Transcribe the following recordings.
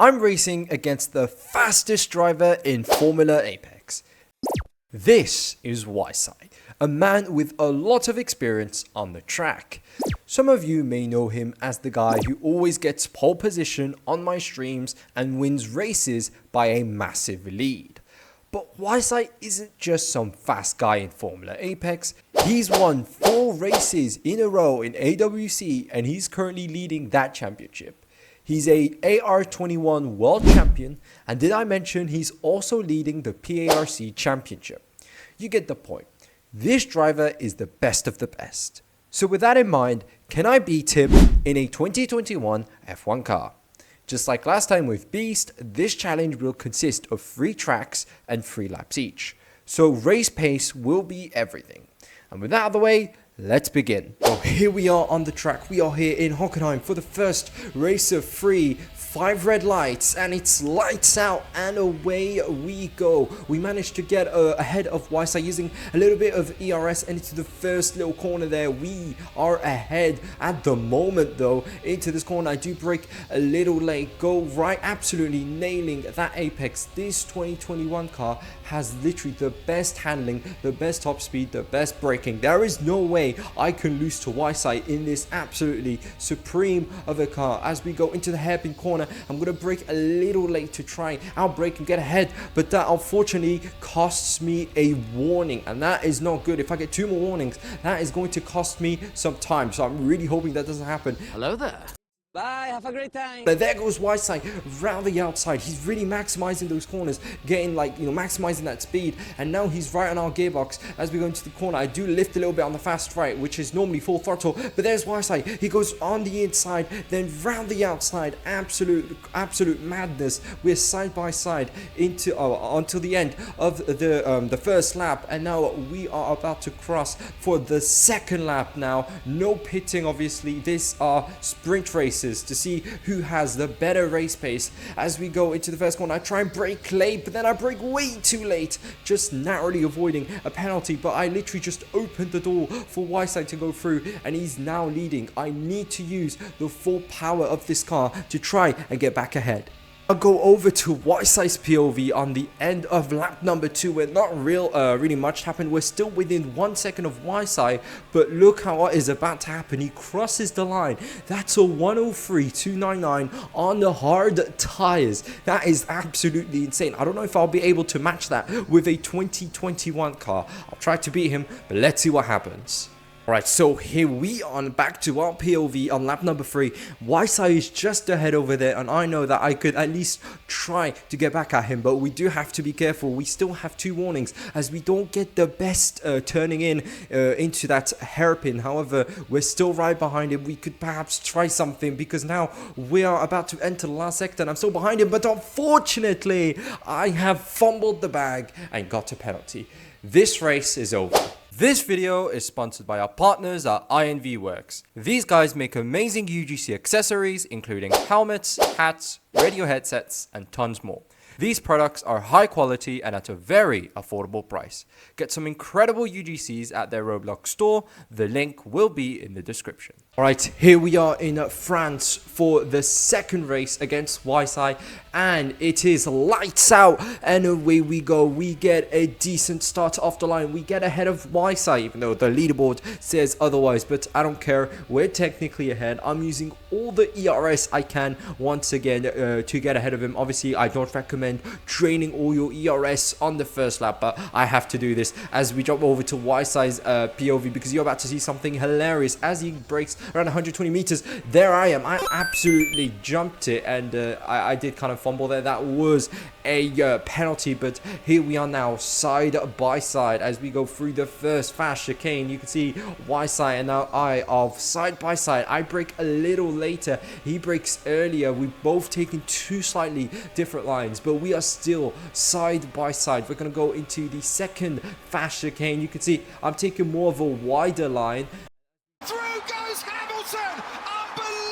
I'm racing against the fastest driver in Formula Apex. This is WYSY, a man with a lot of experience on the track. Some of you may know him as the guy who always gets pole position on my streams and wins races by a massive lead. But WYSY isn't just some fast guy in Formula Apex. He's won 4 races in a row in AWC and he's currently leading that championship. He's a AR21 world champion, and did I mention he's also leading the PARC championship? You get the point. This driver is the best of the best. So with that in mind, can I beat him in a 2021 F1 car? Just like last time with Beast, this challenge will consist of 3 tracks and 3 laps each. So race pace will be everything. And with that out of the way, let's begin. Well, here we are on the track. We are here in Hockenheim for the first race of 3. 5 red lights, and it's lights out, and away we go. We managed to get ahead of WYSY using a little bit of ERS, and into the first little corner there. We are ahead at the moment though. Into this corner, I do brake a little late, go right, absolutely nailing that apex. This 2021 car has literally the best handling, the best top speed, the best braking. There is no way I can lose to WYSY in this absolutely supreme of a car. As we go into the hairpin corner, I'm going to brake a little late to try outbrake and get ahead, but that unfortunately costs me a warning, and that is not good. If I get 2 more warnings, that is going to cost me some time, so I'm really hoping that doesn't happen. Hello there. Bye, have a great time. But there goes WYSY round the outside. He's really maximizing those corners, getting maximizing that speed, and now he's right on our gearbox. As we go into the corner, I do lift a little bit on the fast right, which is normally full throttle, but there's WYSY. He goes on the inside, then round the outside. Absolute madness. We're side by side into until the end of the first lap, and now we are about to cross for the second lap. Now, no pitting, obviously. These are sprint races to see who has the better race pace. As we go into the first corner, I try and brake late, but then I brake way too late, just narrowly avoiding a penalty. But I literally just opened the door for WYSY to go through, and he's now leading. I need to use the full power of this car to try and get back ahead. I'll go over to WYSY's POV on the end of lap number 2, where not really much happened. We're still within 1 second of WYSY, but look how what is about to happen. He crosses the line. That's a 103.299 on the hard tires. That is absolutely insane. I don't know if I'll be able to match that with a 2021 car. I'll try to beat him, but let's see what happens. Alright, so here we are back to our POV on lap number 3. WYSY is just ahead over there, and I know that I could at least try to get back at him, but we do have to be careful. We still have 2 warnings as we don't get the best turning into that hairpin. However, we're still right behind him. We could perhaps try something, because now we are about to enter the last sector and I'm still behind him, but unfortunately I have fumbled the bag and got a penalty. This race is over. This video is sponsored by our partners at INV Works. These guys make amazing UGC accessories, including helmets, hats, radio headsets, and tons more. These products are high quality and at a very affordable price. Get some incredible UGCs at their Roblox store. The link will be in the description. Alright, here we are in France for the second race against WYSY, and it is lights out, and away we go. We get a decent start off the line. We get ahead of WYSY, even though the leaderboard says otherwise, but I don't care. We're technically ahead. I'm using all the ERS I can once again to get ahead of him. Obviously, I don't recommend draining all your ERS on the first lap, but I have to do this as we jump over to WYSY's POV, because you're about to see something hilarious as he breaks around 120 meters. There I am. I absolutely jumped it, and I did kind of fumble there. That was a penalty, but here we are now side by side as we go through the first fast chicane. You can see WYSY and now I are side by side. I brake a little later, he brakes earlier. We've both taken 2 slightly different lines, but we are still side by side. We're going to go into the second fast chicane. You can see I'm taking more of a wider line.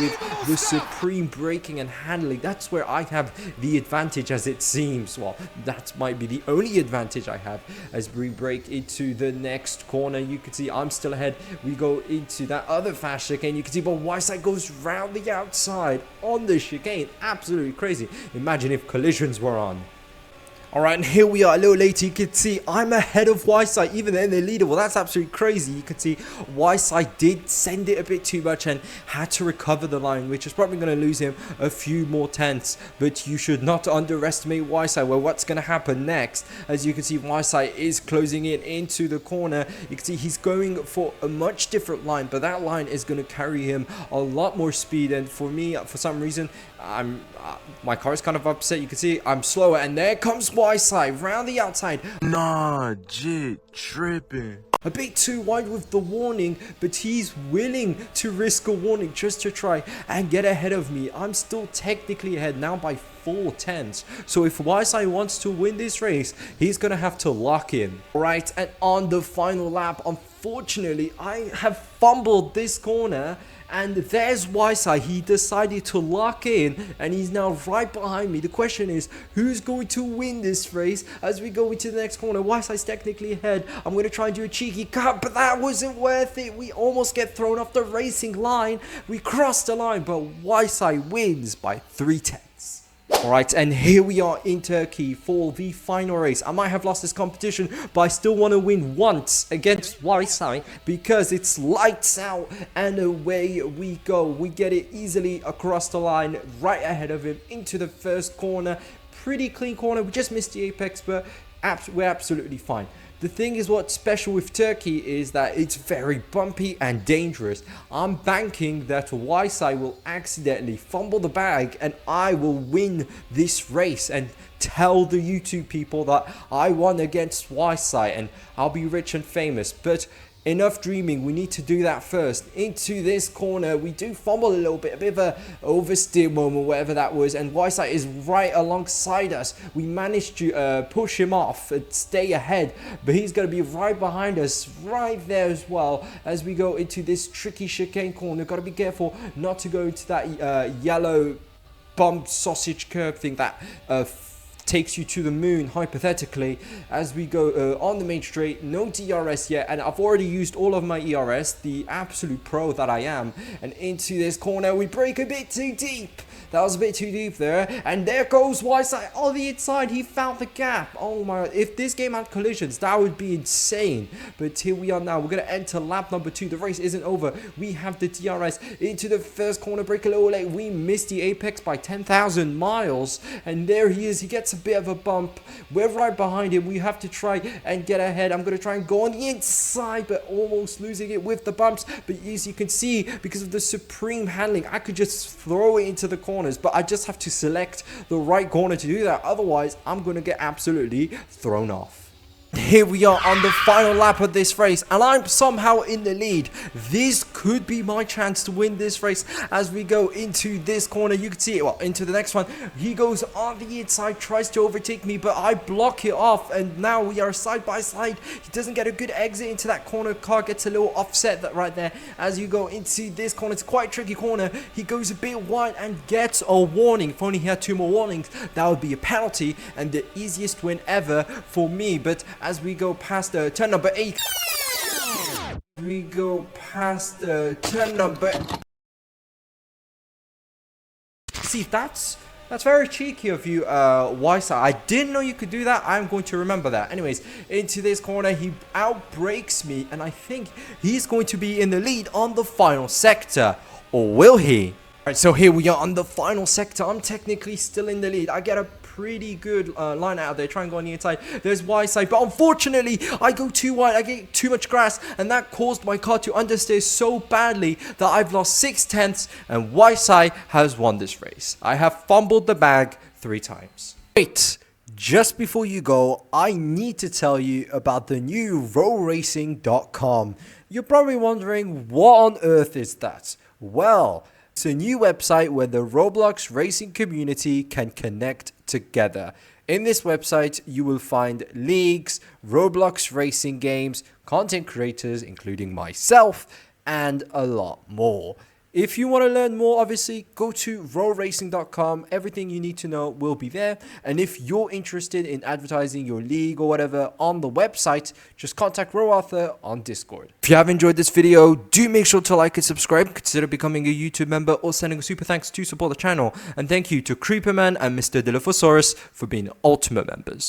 with the supreme braking and handling. That's where I have the advantage, as it seems. Well, that might be the only advantage I have. As we break into the next corner, you can see I'm still ahead. We go into that other fast chicane. You can see, but WYSY goes round the outside on the chicane. Absolutely crazy. Imagine if collisions were on. Alright, and here we are a little later. You can see I'm ahead of WYSY, even in the leader. Well, that's absolutely crazy. You can see WYSY did send it a bit too much and had to recover the line, which is probably going to lose him a few more tenths. But you should not underestimate WYSY. Well, what's going to happen next? As you can see, WYSY is closing in into the corner. You can see he's going for a much different line, but that line is going to carry him a lot more speed. And for me, for some reason, my car is kind of upset. You can see I'm slower, and there comes WYSY round the outside. Nah, jit tripping. A bit too wide with the warning, but he's willing to risk a warning just to try and get ahead of me. I'm still technically ahead now by 4 tenths. So if WYSY wants to win this race, he's gonna have to lock in. Right, and on the final lap, unfortunately, I have fumbled this corner. And there's WYSY. He decided to lock in, and he's now right behind me. The question is, who's going to win this race as we go into the next corner? WYSY's technically ahead. I'm going to try and do a cheeky cut, but that wasn't worth it. We almost get thrown off the racing line. We crossed the line, but WYSY wins by 3 tenths. Alright, and here we are in Turkey for the final race. I might have lost this competition, but I still want to win once against WYSY because it's lights out and away we go. We get it easily across the line, right ahead of him into the first corner. Pretty clean corner. We just missed the apex, but we're absolutely fine. The thing is, what's special with Turkey is that it's very bumpy and dangerous. I'm banking that WYSY will accidentally fumble the bag and I will win this race and tell the YouTube people that I won against WYSY and I'll be rich and famous. But enough dreaming, we need to do that first. Into this corner, we do fumble a little bit, a bit of a oversteer moment, whatever that was, and WYSY is right alongside us. We managed to push him off and stay ahead, but he's going to be right behind us, right there as well, as we go into this tricky chicane corner. Got to be careful not to go into that yellow bump sausage curve thing that takes you to the moon, hypothetically, as we go on the main straight. No DRS yet, and I've already used all of my ERS, the absolute pro that I am. And into this corner, we break a bit too deep. That was a bit too deep there, and there goes WYSY on the inside. He found the gap. Oh my, if this game had collisions, that would be insane. But here we are now. We're going to enter lap number 2. The race isn't over. We have the DRS into the first corner, break a little late. We missed the apex by 10,000 miles, and there he is. He gets a bit of a bump. We're right behind him. We have to try and get ahead. I'm going to try and go on the inside, but almost losing it with the bumps. But as you can see, because of the supreme handling, I could just throw it into the corner. But I just have to select the right corner to do that. Otherwise, I'm going to get absolutely thrown off. Here we are on the final lap of this race, and I'm somehow in the lead. This could be my chance to win this race as we go into this corner. You can see it, well, into the next one. He goes on the inside, tries to overtake me, but I block it off, and now we are side by side. He doesn't get a good exit into that corner. Car gets a little offset right there as you go into this corner. It's quite a tricky corner. He goes a bit wide and gets a warning. If only he had 2 more warnings, that would be a penalty and the easiest win ever for me. But as we go past turn number 8, we go past turn number. See, that's very cheeky of you, WYSY. I didn't know you could do that. I'm going to remember that. Anyways, into this corner, he outbrakes me, and I think he's going to be in the lead on the final sector. Or will he? Alright, so here we are on the final sector. I'm technically still in the lead. I get a pretty good line out there, try and go on the inside. There's WYSY, but unfortunately I go too wide, I get too much grass, and that caused my car to understeer so badly that I've lost 6 tenths, and WYSY has won this race. I have fumbled the bag 3 times. Wait, just before you go, I need to tell you about the new rowracing.com. You're probably wondering, what on earth is that? Well, it's a new website where the Roblox racing community can connect together. In this website, you will find leagues, Roblox racing games, content creators, including myself, and a lot more. If you want to learn more, obviously, go to rowracing.com. Everything you need to know will be there. And if you're interested in advertising your league or whatever on the website, just contact Row Arthur on Discord. If you have enjoyed this video, do make sure to like and subscribe. Consider becoming a YouTube member or sending a super thanks to support the channel. And thank you to Creeperman and Mr. Dilophosaurus for being ultimate members.